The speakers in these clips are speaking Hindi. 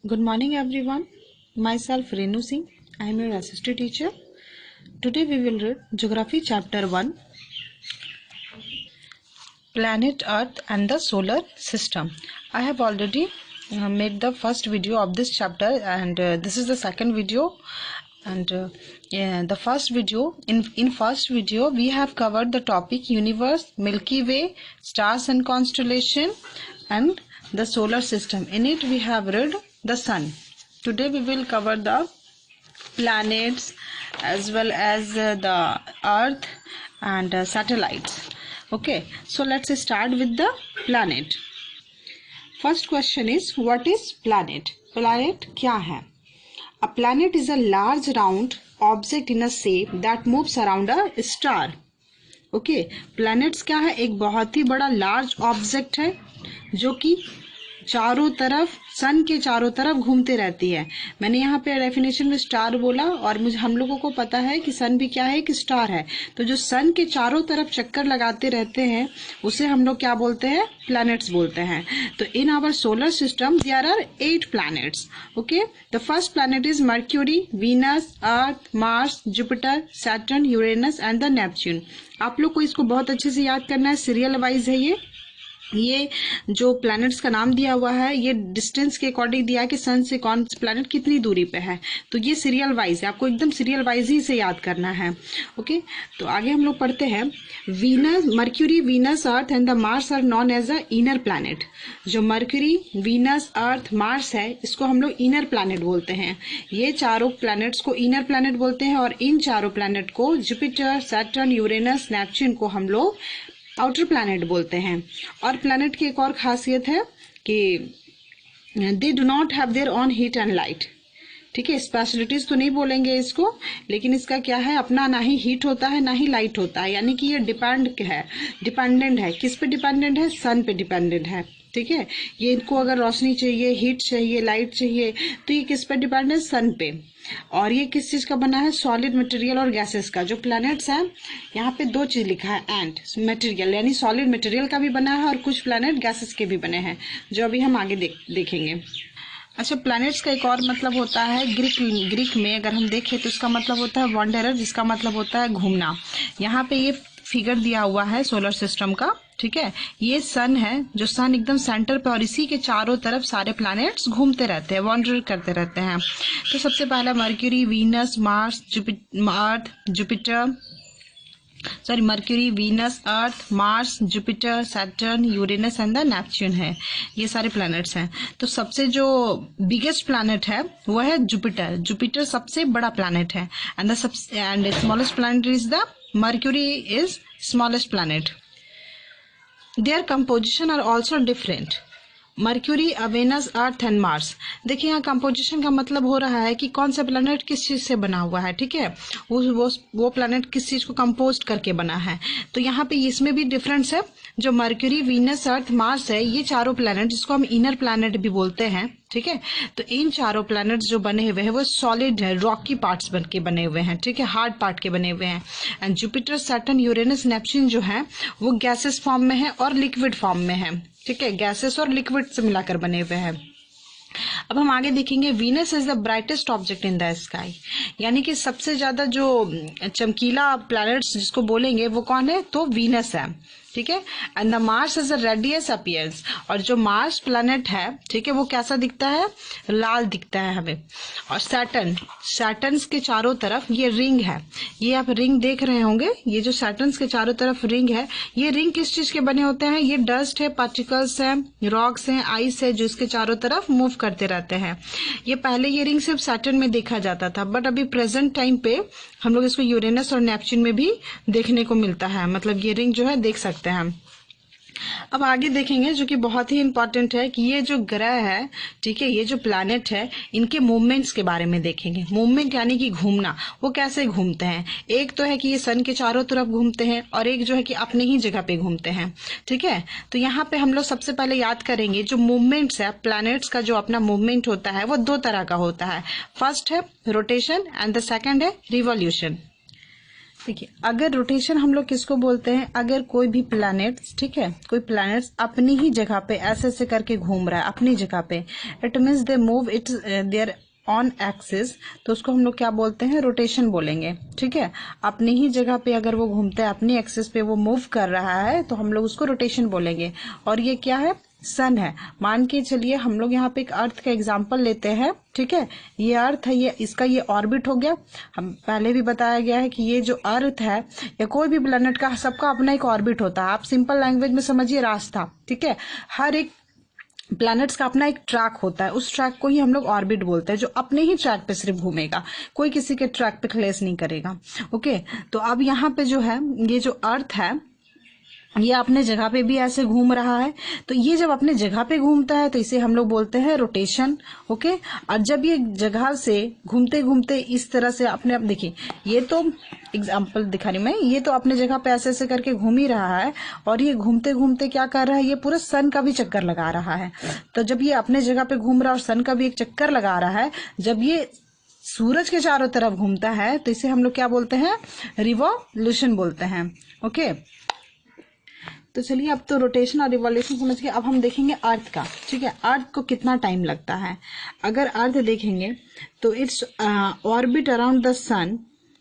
Good morning everyone. Myself Renu Singh. I am your assistant teacher. Today we will read Geography chapter 1, Planet Earth and the Solar System. I have already made the first video of this chapter and this is the second video. And the first video, in first video we have covered the topic universe, Milky Way, stars and constellation and the solar system. In it we have read the sun. Today we will cover the planets as well as the earth and satellites. Okay, so let's start with the planet. First question is, what is planet? Planet क्या है? A planet is a large round object in a shape that moves around a star. Okay, planets क्या है? एक बहुत ही बड़ा लार्ज ऑब्जेक्ट है जो कि चारों तरफ सन के चारों तरफ घूमते रहती है. मैंने यहाँ पे डेफिनेशन में स्टार बोला और मुझे हम लोगों को पता है कि सन भी क्या है, कि स्टार है. तो जो सन के चारों तरफ चक्कर लगाते रहते हैं उसे हम लोग क्या बोलते हैं? प्लैनेट्स बोलते हैं. तो in our solar system there are 8 planets. Okay, the first planet is Mercury, Venus, Earth, Mars, Jupiter, Saturn, Uranus and the Neptune. आप लोग को इसको बहुत अच्छे से याद करना है. सीरियल वाइज है ये जो प्लैनेट्स का नाम दिया हुआ है ये डिस्टेंस के अकॉर्डिंग दिया है कि सन से कौन प्लैनेट कितनी दूरी पे है. तो ये सीरियल वाइज है, आपको एकदम सीरियल वाइज ही से याद करना है. ओके, तो आगे हम लोग पढ़ते हैं. Venus, Mercury, Venus, Earth and the Mars are known as a inner planet. जो मर्क्यूरी, वीनस, अर्थ, मार्स है इसको हम लोग इनर प्लैनेट बोलते हैं. ये चारों प्लैनेट्स को इनर प्लैनेट बोलते हैं और इन चारों प्लैनेट को जुपिटर, सैटर्न, यूरेनस, नेपच्यून को हम लोग आउटर प्लैनेट बोलते हैं. और प्लैनेट की एक और खासियत है कि they do not have their own heat and light. ठीक है, स्पेशलिटीज तो नहीं बोलेंगे इसको, लेकिन इसका क्या है, अपना ना ही हीट होता है ना ही लाइट होता है. यानी कि ये डिपेंडेंट है. किस पे डिपेंडेंट है? सन पे डिपेंडेंट है. ठीक है, ये इनको अगर रोशनी चाहिए, हीट चाहिए, लाइट चाहिए तो ये किस पे डिपेंड है? सन पे. और ये किस चीज का बना है? सॉलिड मटेरियल और गैसेस का. जो प्लैनेट्स हैं यहाँ पे 2 चीज लिखा है, एंड मटेरियल यानी सॉलिड मटेरियल का भी बना है और कुछ प्लैनेट गैसेस के भी बने हैं जो अभी हम आगे देखेंगे. अच्छा, प्लैनेट्स का एक और मतलब होता है ग्रीक में अगर हम देखें तो इसका मतलब होता है वॉन्डरर, जिसका मतलब होता है घूमना. यहाँ पे ये फिगर दिया हुआ है सोलर सिस्टम का. ठीक है, ये सन है, जो सन एकदम सेंटर पे और इसी के चारों तरफ सारे प्लैनेट्स घूमते रहते हैं, वॉन्डर करते रहते हैं. तो सबसे पहला mercury, Venus, Mars, earth, Jupiter, mercury, Venus, Earth, Mars, Jupiter, Saturn, Uranus and the Neptune है. ये सारे प्लैनेट्स हैं. तो सबसे जो बिगेस्ट प्लैनेट है वो है जुपिटर. जुपिटर सबसे बड़ा प्लैनेट है and smallest planet is the Mercury is smallest planet. Their composition are also different. Mercury, Venus, Earth and Mars. देखिए यहाँ कंपोजिशन का मतलब हो रहा है कि कौन सा प्लैनेट किस चीज से बना हुआ है. ठीक है, वो प्लैनेट किस चीज को कंपोज करके बना है. तो यहाँ पे इसमें भी डिफरेंस है. जो मर्क्यूरी, वीनस, अर्थ, मार्स है ये चारों प्लैनेट जिसको हम इनर प्लैनेट भी बोलते हैं. ठीक है, तो इन चारों प्लैनेट्स जो बने हुए हैं वो सॉलिड है, रॉकी पार्ट्स बन के बने हुए हैं. ठीक है, हार्ड पार्ट के बने हुए हैं. And Jupiter, Saturn, Uranus, Neptune जो है वो गैसेस फॉर्म में है और लिक्विड फॉर्म में है. ठीक है, गैसेस और लिक्विड से मिलाकर बने हुए हैं. अब हम आगे देखेंगे. Venus is the brightest object in the sky. यानी कि सबसे ज्यादा जो चमकीला प्लैनेट्स जिसको बोलेंगे वो कौन है? तो वीनस है. ठीक है, and the Mars is the radius appearance. और जो मार्स प्लैनेट है, ठीक है, वो कैसा दिखता है? लाल दिखता है हमें. और सैटर्न के चारों तरफ ये रिंग है. ये आप रिंग देख रहे होंगे. ये जो सैटर्न के चारों तरफ रिंग है, ये रिंग किस चीज के बने होते हैं? ये डस्ट है, पार्टिकल्स है, रॉक्स है, आइस है जो इसके चारों तरफ मूव करते रहते हैं. ये पहले ये रिंग सिर्फ सैटर्न में देखा जाता था, बट अभी प्रेजेंट टाइम पे हम लोग इसको यूरेनस और नेपच्यून में भी देखने को मिलता है. मतलब ये रिंग जो है देख सकते हैं हम. अब आगे देखेंगे जो कि बहुत ही इंपॉर्टेंट है कि ये जो ग्रह है, ठीक है, ये जो प्लैनेट है, इनके मूवमेंट्स के बारे में देखेंगे. मूवमेंट यानी कि घूमना, वो कैसे घूमते हैं. एक तो है कि ये सन के चारों तरफ घूमते हैं और एक जो है कि अपने ही जगह पे घूमते हैं. ठीक है, तो यहाँ पे हम लोग सबसे पहले याद करेंगे जो मूवमेंट्स है प्लैनेट्स का, जो अपना मूवमेंट होता है वो 2 तरह का होता है. फर्स्ट है रोटेशन एंड द सेकेंड है रिवॉल्यूशन. देखिए, अगर रोटेशन हम लोग किसको बोलते हैं, अगर कोई भी प्लैनेट्स, ठीक है, कोई प्लैनेट्स अपनी ही जगह पे ऐसे ऐसे करके घूम रहा है अपनी जगह पे, it means they move its their on axis, तो उसको हम लोग क्या बोलते हैं, रोटेशन बोलेंगे। ठीक है, अपनी ही जगह पे अगर वो घूमता है, अपनी एक्सिस पे वो मूव कर रहा है, तो हम लोग उसको रोटेशन बोलेंगे। और ये क्या है, सन है। मान के चलिए हम लोग यहाँ पे एक अर्थ का एग्जांपल लेते हैं। ठीक है, ये अर्थ है, ये इसका ये ऑर्बिट हो गया। हम पहले भी बताया गया है कि ये जो अर्थ है या कोई भी प्लेनेट का, सबका अपना एक ऑर्बिट होता है। आप सिंपल लैंग्वेज में समझिए, रास्ता। ठीक है, हर एक प्लैनेट्स का अपना एक ट्रैक होता है, उस ट्रैक को ही हम लोग ऑर्बिट बोलते हैं, जो अपने ही ट्रैक पे सिर्फ घूमेगा, कोई किसी के ट्रैक पे क्लेश नहीं करेगा। ओके, तो अब यहाँ पे जो है, ये जो अर्थ है ये अपने जगह पे भी ऐसे घूम रहा है। तो ये जब अपने जगह पे घूमता है तो इसे हम लोग बोलते हैं रोटेशन। ओके, और जब ये जगह से घूमते घूमते इस तरह से अपने, आप देखिए, ये तो एग्जाम्पल दिखा रही मैं, ये तो अपने जगह पे ऐसे ऐसे करके घूम ही रहा है, और ये घूमते घूमते क्या कर रहा है, ये पूरा सन का भी चक्कर लगा रहा है। तो जब ये अपने जगह पे घूम रहा है और सन का भी एक चक्कर लगा रहा है, जब ये सूरज के चारों तरफ घूमता है, तो इसे हम लोग क्या बोलते हैं, रिवॉल्यूशन बोलते हैं। ओके, तो चलिए, अब तो रोटेशन और रिवॉल्यूशन समझ के अब हम देखेंगे अर्थ का। ठीक है, अर्थ को कितना टाइम लगता है। अगर अर्थ देखेंगे तो इट्स ऑर्बिट अराउंड द सन,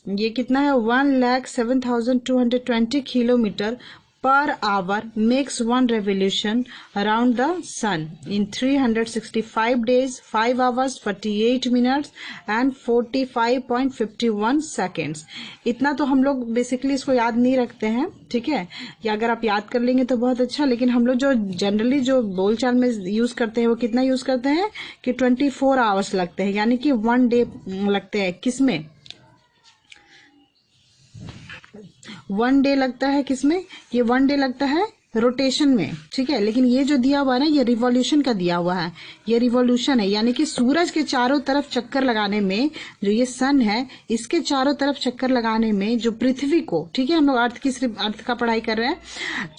ये कितना है, 1,07,220 kilometre per hour makes one revolution around the sun in 365 days, 5 hours, 48 minutes and 45.51 seconds। इतना तो हम लोग बेसिकली इसको याद नहीं रखते हैं। ठीक है, या अगर आप याद कर लेंगे तो बहुत अच्छा, लेकिन हम लोग जो जनरली जो बोलचाल में यूज करते हैं वो कितना यूज करते हैं कि 24 आवर्स लगते हैं, यानी कि 1 डे लगते हैं। किसमें 1 डे लगता है, किसमें, ये 1 डे लगता है रोटेशन में। ठीक है, लेकिन ये जो दिया हुआ है ना, ये रिवॉल्यूशन का दिया हुआ है, ये रिवॉल्यूशन है, यानी कि सूरज के चारों तरफ चक्कर लगाने में, जो ये सन है इसके चारों तरफ चक्कर लगाने में जो पृथ्वी को, ठीक है, हम लोग अर्थ की सिर्फ अर्थ का पढ़ाई कर रहे हैं,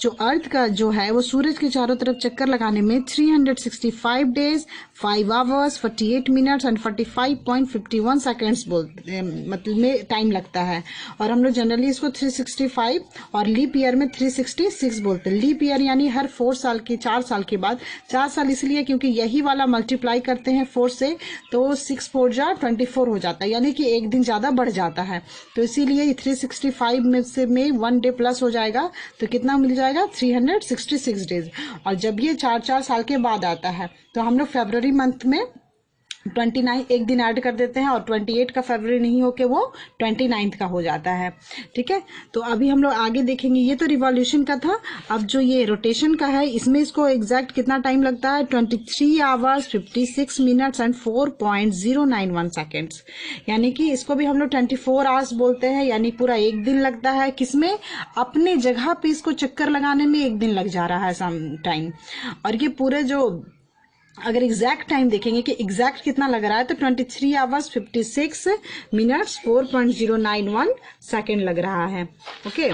जो अर्थ का जो है वो सूरज के चारों तरफ चक्कर लगाने में 365 days, 5 hours, 48 minutes and 45.51 seconds बोलते, मतलब में टाइम लगता है। और हम लोग जनरली इसको 365 और लीप ईयर में 366 बोलते हैं। लीप ईयर यानी हर 4 साल के, 4 साल के बाद, 4 साल इसलिए क्योंकि यही वाला मल्टीप्लाई करते हैं 4 से, तो 6 4 जा 24 हो जाता है, यानी कि एक दिन ज्यादा बढ़ जाता है। तो इसीलिए 365 में से में 1 डे प्लस हो जाएगा, तो कितना मिल जाएगा, 366 डेज। और जब ये 4 साल के बाद आता है, तो हम लोग फरवरी मंथ में 29 एक दिन ऐड कर देते हैं, और 28 का फरवरी नहीं होके वो 29 का हो जाता है। ठीक है, तो अभी हम लोग आगे देखेंगे। ये तो रिवॉल्यूशन का था। अब जो ये रोटेशन का है, इसमें इसको एग्जैक्ट कितना टाइम लगता है, 23 आवर्स 56 मिनट्स एंड 4.091 सेकेंड्स, यानी कि इसको भी हम लोग 24 आवर्स बोलते हैं, यानी पूरा एक दिन लगता है। किसमें, अपने जगह पे इसको चक्कर लगाने में एक दिन लग जा रहा है सम टाइम। और ये पूरे जो अगर एग्जैक्ट टाइम देखेंगे कि एग्जैक्ट कितना लग रहा है, तो 23 आवर्स 56 मिनट्स 4.091 सेकेंड लग रहा है। ओके,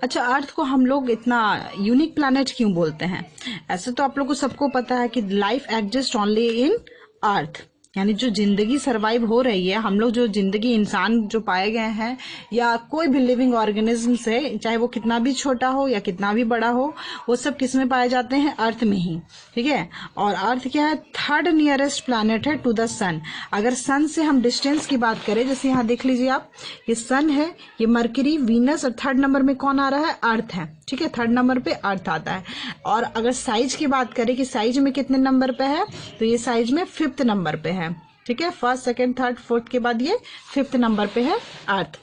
अच्छा, अर्थ को हम लोग इतना यूनिक प्लैनेट क्यों बोलते हैं? ऐसे तो आप लोग को सबको पता है कि लाइफ एग्जिस्ट ओनली इन अर्थ, यानी जो जिंदगी सरवाइव हो रही है, हम लोग जो जिंदगी, इंसान जो पाए गए हैं या कोई भी लिविंग ऑर्गेनिज्म से, चाहे वो कितना भी छोटा हो या कितना भी बड़ा हो, वो सब किस में पाए जाते हैं, अर्थ में ही। ठीक है, और अर्थ क्या है, 3rd नियरेस्ट प्लैनेट है टू द सन। अगर सन से हम डिस्टेंस की बात करें, जैसे यहाँ देख लीजिए आप, ये सन है, ये मरकरी, वीनस, और 3rd नंबर में कौन आ रहा है, अर्थ है। ठीक है, 3rd नंबर पे अर्थ आता है। और अगर साइज की बात करें कि साइज में कितने नंबर पे है, तो ये साइज में 5th नंबर पे है। ठीक है, 1st, 2nd, 3rd, 4th के बाद ये 5th नंबर पे है अर्थ,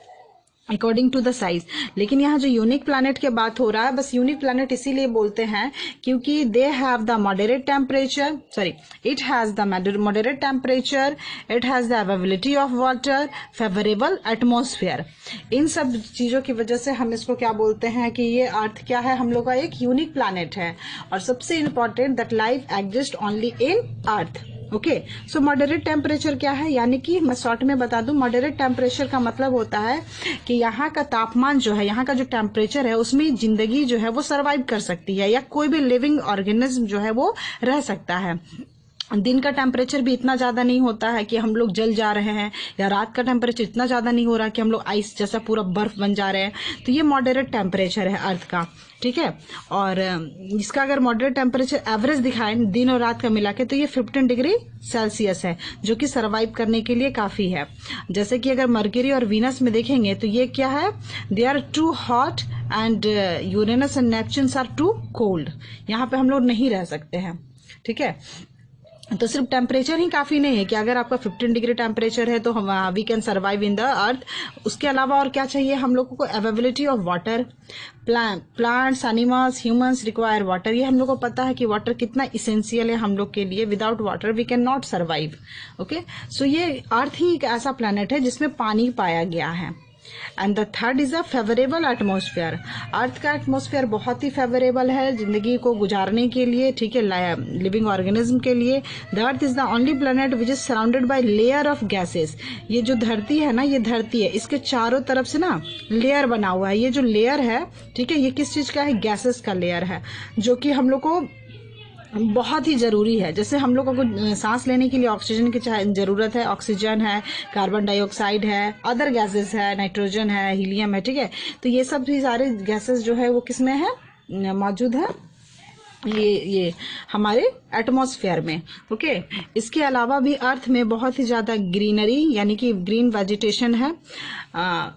अकॉर्डिंग टू द साइज। लेकिन यहाँ जो यूनिक प्लैनेट की बात हो रहा है, बस यूनिक प्लैनेट इसीलिए बोलते हैं क्योंकि they have the moderate temperature, sorry, it has the moderate temperature, it has the availability of water, favourable atmosphere. इन सब चीजों की वजह से हम इसको क्या बोलते हैं कि ये अर्थ क्या है, हम लोग का एक यूनिक प्लैनेट है। और सबसे important, that life exist only in earth. Okay, so moderate temperature क्या है, यानी कि मैं शॉर्ट में बता दूं, मॉडरेट टेम्परेचर का मतलब होता है कि यहाँ का तापमान जो है, यहाँ का जो टेम्परेचर है, उसमें जिंदगी जो है वो सरवाइव कर सकती है, या कोई भी लिविंग ऑर्गेनिज्म जो है वो रह सकता है। दिन का टेम्परेचर भी इतना ज़्यादा नहीं होता है कि हम लोग जल जा रहे हैं, या रात का टेम्परेचर इतना ज़्यादा नहीं हो रहा कि हम लोग आइस जैसा पूरा बर्फ बन जा रहे हैं। तो ये मॉडरेट टेम्परेचर है अर्थ का, ठीक है। और इसका अगर मॉडरेट टेम्परेचर एवरेज दिखाए दिन और रात का मिला के, तो ये 15 डिग्री सेल्सियस है, जो कि सर्वाइव करने के लिए काफ़ी है। जैसे कि अगर मरकरी और वीनस में देखेंगे तो ये क्या है, they are too hot and Uranus and Neptunes are too cold. यहाँ पे हम लोग नहीं रह सकते हैं, ठीक है। तो सिर्फ टेम्परेचर ही काफ़ी नहीं है कि अगर आपका 15 डिग्री टेम्परेचर है तो हम we can survive in the earth. उसके अलावा और क्या चाहिए हम लोगों को, availability of water. Plants, animals, humans require water. ये हम लोग को पता है कि वाटर कितना इसेंशियल है हम लोग के लिए। Without water we can not survive. Okay, so ये अर्थ ही एक ऐसा प्लैनेट है जिसमें पानी पाया गया है। And the third is a favourable atmosphere. Earth का एटमॉस्फेयर बहुत ही फेवरेबल है जिंदगी को गुजारने के लिए, ठीक है, लिविंग ऑर्गेनिज्म के लिए। The earth is the only planet which is surrounded by layer of gases. ये जो धरती है ना, ये धरती है, इसके चारों तरफ से ना लेयर बना हुआ है। ये जो लेयर है, ठीक है, ये किस चीज का है, गैसेस का लेयर है, जो कि हम लोग को बहुत ही ज़रूरी है। जैसे हम लोगों को सांस लेने के लिए ऑक्सीजन की ज़रूरत है, ऑक्सीजन है, कार्बन डाइऑक्साइड है, अदर गैसेस है, नाइट्रोजन है, हीलियम है, ठीक है। तो ये सब भी सारे गैसेस जो है वो किस में है, मौजूद है, ये हमारे एटमॉस्फेयर में। ओके, इसके अलावा भी अर्थ में बहुत ही ज़्यादा ग्रीनरी यानी कि ग्रीन वेजिटेशन है,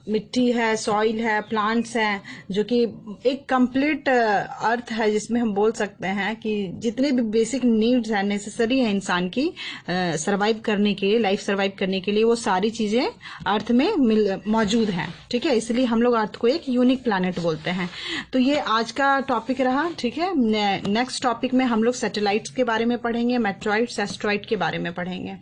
मिट्टी है, सॉइल है, प्लांट्स हैं, जो कि एक कंप्लीट अर्थ है जिसमें हम बोल सकते हैं कि जितने भी बेसिक नीड्स हैं, नेसेसरी है इंसान की सर्वाइव करने के लिए, लाइफ सर्वाइव करने के लिए, वो सारी चीज़ें अर्थ में मौजूद हैं, ठीक है। इसलिए हम लोग अर्थ को एक यूनिक प्लैनेट बोलते हैं। तो ये आज का टॉपिक रहा, ठीक है। नेक्स्ट टॉपिक में हम लोग सैटेलाइट्स के बारे में पढ़ेंगे, मेट्रॉइड्स, एस्ट्रॉइड के बारे में पढ़ेंगे।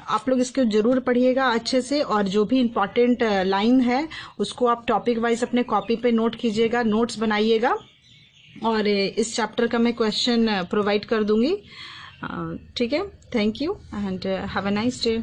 आप लोग इसको जरूर पढ़िएगा अच्छे से, और जो भी इंपॉर्टेंट लाइन है उसको आप टॉपिक वाइज अपने कॉपी पे नोट कीजिएगा, नोट्स बनाइएगा, और इस चैप्टर का मैं क्वेश्चन प्रोवाइड कर दूंगी, ठीक है। Thank you and have a nice day.